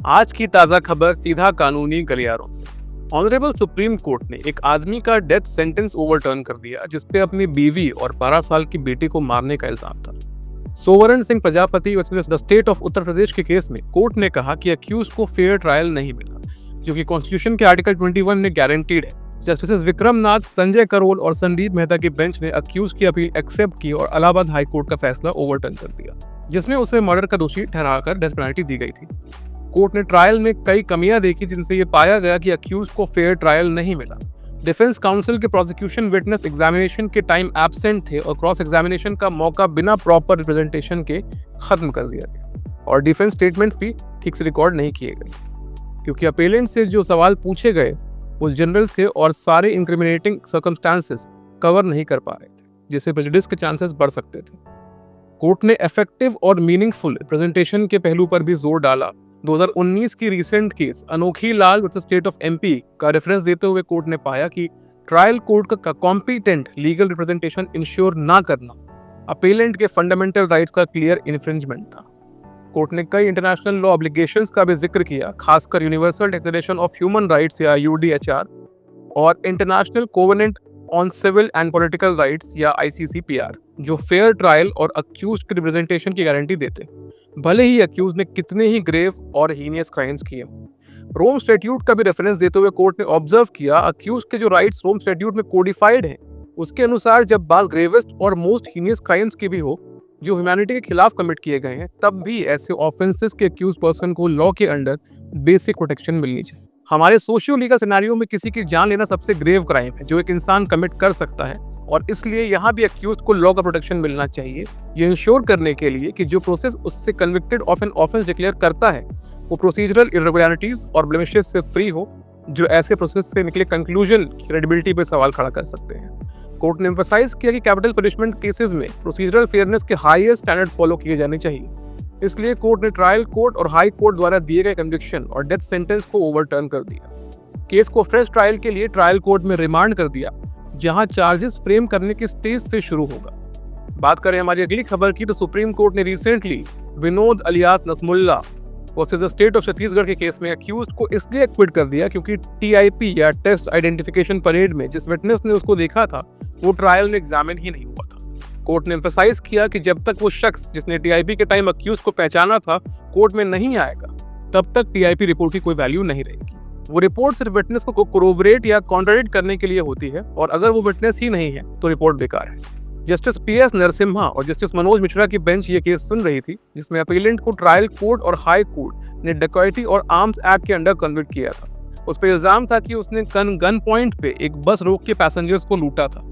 आज की ताजा खबर सीधा कानूनी गलियारों से। ऑनरेबल सुप्रीम कोर्ट ने एक आदमी का डेथ सेंटेंस ओवरटर्न कर दिया जिसपे अपनी बीवी और 12 साल की बेटी को मारने का इल्जाम था। Sovaran Singh Prajapati versus the state of Uttar Pradesh के केस में कोर्ट ने कहा कि अक्यूज को फेयर ट्रायल नहीं मिला, जो कि कॉन्स्टिट्यूशन के आर्टिकल 21 में गारंटीड है। जस्टिस विक्रम नाथ, संजय करोल और संदीप मेहता की बेंच ने अक्यूज की अपील एक्सेप्ट की और इलाहाबाद हाई कोर्ट का फैसला ओवरटर्न कर दिया, जिसमें उसे मर्डर का दोषी ठहराकर डेथ पेनल्टी दी गई थी। कोर्ट ने ट्रायल में कई कमियां देखी जिनसे ये पाया गया कि अक्यूज को फेयर ट्रायल नहीं मिला। डिफेंस काउंसिल के प्रोसिक्यूशन विटनेस एग्जामिनेशन के टाइम एब्सेंट थे और क्रॉस एग्जामिनेशन का मौका बिना प्रॉपर रिप्रेजेंटेशन के खत्म कर दिया गया, और डिफेंस स्टेटमेंट्स भी ठीक से रिकॉर्ड नहीं किए गए क्योंकि अपेलेंट से जो सवाल पूछे गए वो जनरल थे और सारे इंक्रिमिनेटिंग सर्कमस्टांसेस कवर नहीं कर पा रहे थे, जिससे प्रेजुडिस के चांसेस बढ़ सकते थे। कोर्ट ने इफेक्टिव और मीनिंगफुल रिप्रेजेंटेशन के पहलू पर भी जोर डाला। 2019 की रीसेंट केस अनोखी लाल वर्सेस स्टेट ऑफ एमपी का रेफरेंस देते हुए कोर्ट ने पाया कि ट्रायल कोर्ट का कॉम्पिटेंट लीगल रिप्रेजेंटेशन इंश्योर ना करना अपेलेंट के फंडामेंटल राइट्स का क्लियर इन्फ्रिंजमेंट था। कोर्ट ने कई इंटरनेशनल लॉ ऑब्लिगेशंस का भी जिक्र किया, खासकर universal declaration of human rights या यूडीएचआर और international covenant on civil and political rights या आईसीसीपीआर, जो फेयर ट्रायल और अक्यूज के रिप्रेजेंटेशन की गारंटी देते, भले ही अक्यूज ने कितने ही ग्रेव और हीनियस क्राइम्स किए। रोम स्टैट्यूट का भी रेफरेंस देते हुए कोर्ट ने ऑब्जर्व किया, अक्यूज के जो राइट्स रोम स्टैट्यूट में कोडिफाइड हैं, उसके अनुसार जब बात ग्रेवेस्ट और मोस्ट हीनियस क्राइम्स की भी हो जो ह्यूमैनिटी के खिलाफ कमिट किए गए हैं, तब भी ऐसे ऑफेंसेस के अक्यूज पर्सन को लॉ के अंडर बेसिक प्रोटेक्शन मिलनी चाहिए। हमारे सोशियो लीगल सिनेरियो में किसी की जान लेना सबसे ग्रेव क्राइम है जो एक इंसान कमिट कर सकता है, और इसलिए यहाँ भी अक्यूज को लॉ का प्रोटेक्शन मिलना चाहिए, ये इंश्योर करने के लिए कि जो प्रोसेस उससे convicted of an offence declare करता है वो प्रोसीजरल इरेगुलरिटीज और ब्लेमिशेस से फ्री हो, जो ऐसे प्रोसेस से निकले कंक्लूजन की क्रेडिबिलिटी पर सवाल खड़ा कर सकते हैं। कोर्ट ने एम्फसाइज किया कि कैपिटल पनिशमेंट केसेस में प्रोसीजरल फेयरनेस के हाईएस्ट स्टैंडर्ड फॉलो किए जाने चाहिए। इसलिए कोर्ट ने ट्रायल कोर्ट और हाई कोर्ट द्वारा दिए गए कन्विक्शन और डेथ सेंटेंस को ओवरटर्न कर दिया। केस को फ्रेश ट्रायल के लिए ट्रायल कोर्ट में रिमांड कर दिया, जहां चार्जेस फ्रेम करने के स्टेज से शुरू होगा। बात करें हमारी अगली खबर की, तो सुप्रीम कोर्ट ने recently Vinod alias Nasmulla versus the state of Chhattisgarh के केस में अक्यूज्ड को इसलिए एक्विट कर दिया क्योंकि टीआईपी या टेस्ट आइडेंटिफिकेशन परेड में जिस विटनेस ने उसको देखा था वो ट्रायल में एग्जामिन ही नहीं हुआ था। कोर्ट ने एम्फसाइज किया कि जब तक वो शख्स जिसने टीआईपी के टाइम अक्यूज को पहचाना था कोर्ट में नहीं आएगा, तब तक टीआईपी रिपोर्ट की कोई वैल्यू नहीं रहेगी। वो रिपोर्ट सिर्फ विटनेस को कोरोबरेट या कॉन्ट्राडिक्ट करने के लिए होती है, और अगर वो विटनेस ही नहीं है तो रिपोर्ट बेकार है। जस्टिस पीएस नरसिम्हा और जस्टिस मनोज मिश्रा की बेंच ये केस सुन रही थी, जिसमें अपीलेंट को ट्रायल कोर्ट और हाई कोर्ट ने डकैती और आर्म्स एक्ट के अंडर कन्विक्ट किया था। उस पर इल्जाम था कि उसने गन पॉइंट पे एक बस रोक के पैसेंजर्स को लूटा था।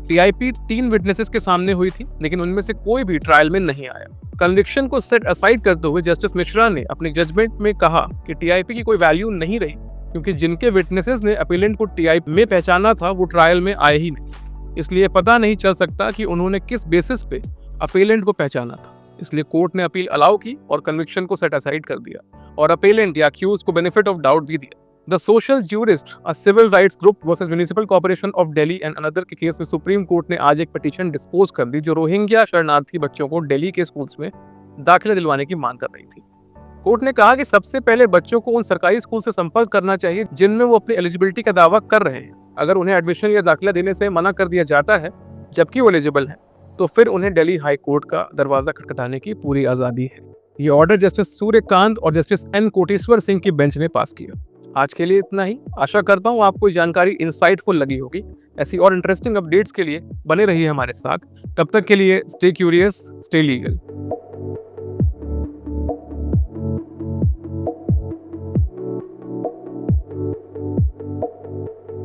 टीआईपी 3 विटनेसेस के सामने हुई थी, लेकिन उनमें से कोई भी ट्रायल में नहीं आया। कन्विक्शन को सेट असाइड करते हुए जस्टिस मिश्रा ने अपने जजमेंट में कहा कि टीआईपी की कोई वैल्यू नहीं रही क्योंकि जिनके विटनेसेस ने अपीलेंट को टीआईपी में पहचाना था वो ट्रायल में आए ही नहीं, इसलिए पता नहीं चल सकता कि उन्होंने किस बेसिस पे अपीलेंट को पहचाना था। इसलिए कोर्ट ने अपील अलाउ की और कन्विक्शन को सेट असाइड कर दिया और अपीलेंट या अक्यूज को बेनिफिट ऑफ डाउट भी दिया। The social jurist, a civil rights group versus municipal corporation of Delhi and another के केस में सुप्रीम कोर्ट ने आज एक पिटीशन डिस्पोज कर दी जो रोहिंग्या शरणार्थी बच्चों को दिल्ली के स्कूल्स में दाखिला दिलवाने की मांग कर रही थी। कोर्ट ने कहा कि सबसे पहले बच्चों को उन सरकारी स्कूल से संपर्क करना चाहिए जिनमें वो अपनी एलिजिबिलिटी का दावा कर रहे हैं। अगर उन्हें एडमिशन या दाखिला देने से मना कर दिया जाता है जबकि वो एलिजिबल है, तो फिर उन्हें दिल्ली हाई कोर्ट का दरवाजा खटखटाने की पूरी आज़ादी है। ये ऑर्डर जस्टिस सूर्यकांत और जस्टिस एन कोटेश्वर सिंह की बेंच ने पास किया। आज के लिए इतना ही। आशा करता हूँ आपको जानकारी इंसाइटफुल लगी होगी। ऐसी और इंटरेस्टिंग अपडेट्स के लिए बने रहिए हमारे साथ। तब तक के लिए स्टे क्यूरियस, स्टे लीगल।